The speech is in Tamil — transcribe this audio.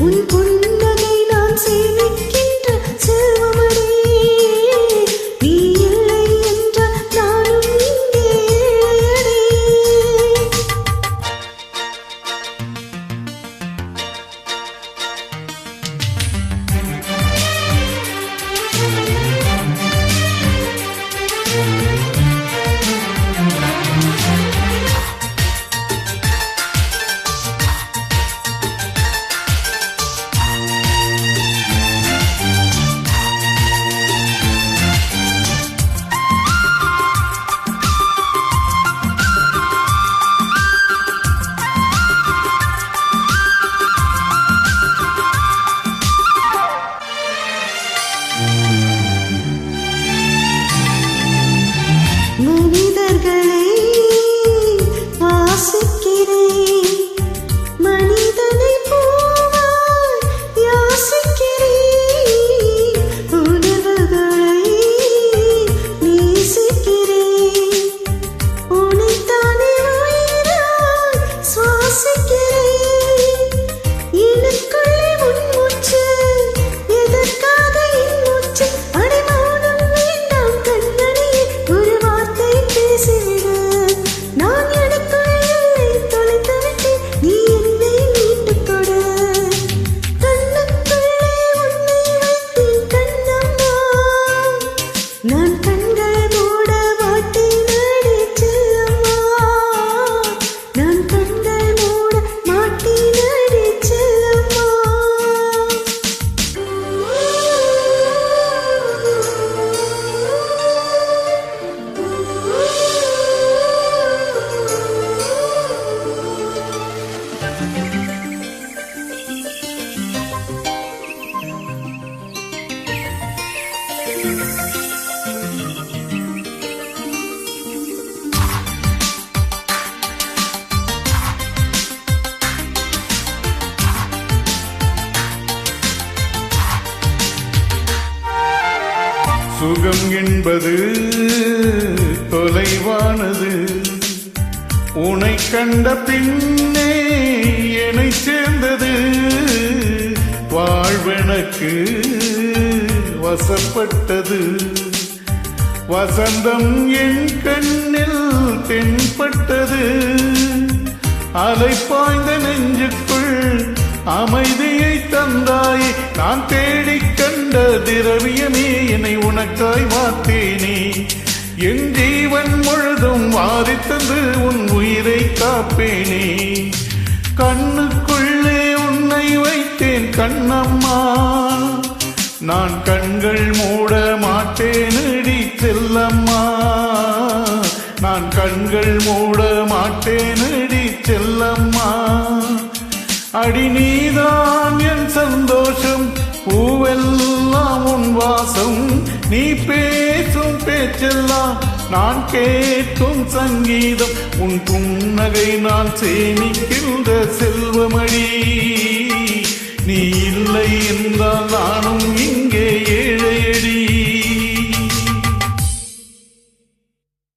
உன் புன்னகை நான் சேமிக்கின்ற செல்வமடி. நீ இல்லை என்றால் நானும் இங்கே இல்லையடி. மனிதர்களை வாசிக்கிறேன், மனிதனை போவாய் யாசிக்கிறேன். உணர்வுகளை நேசிக்கிறேன், உனைத்தானே உயிராய் சுவாசிக்கிறேன். எனக்குள்ளே உன் மூச்சு, எதற்காக என் மூச்சு? அடைமௌனம் வேண்டாம் கண்மணியே, ஒரு வார்த்தை பேசிவிடு. நான் எனக்குள்ளே என்னை தொலைத்து விட்டேன், நீ என்னை மீட்டுக் கொடு. கண்ணுக்குள்ளே உன்னை வைத்தேன் கண்ணம்மா, நான் கண்கள் மூட மாட்டேன் அடி செல்லம்மா. நான் கண்கள் மூட மாட்டேன் அடி செல்லம்மா. சுகம் என்பது தொலைவானது, உனை கண்ட பின்னே என்னை சேர்ந்தது. வாழ்வெனக்கு வசப்பட்டது, வசந்தம் என் கண்ணில் தென்பட்டது. அலை பாய்ந்த நெஞ்சுக்குள் அமைதியை தந்தாய், நான் தேடிக் கண்ட திரவியமே என்னை உனக்காய் வார்த்தேனே. என் ஜீவன் முழுதும் வாரித்தந்து உன் உயிரை காப்பேனே. கண்ணுக்குள்ளே உன்னை வைத்தேன் கண்ணம்மா, நான் கண்கள் மூட மாட்டேனடி செல்லம்மா. நான் கண்கள் மூட மாட்டேனடி செல்லம்மா. அடி நீதான் என் சந்தோஷம், பூவெல்லாம் உன் வாசம். நீ பேசும் பேச்செல்லாம் நான் கேட்கும் சங்கீதம். உன் புன்னகை நான் சேமிக்கின்ற செல்வமடி.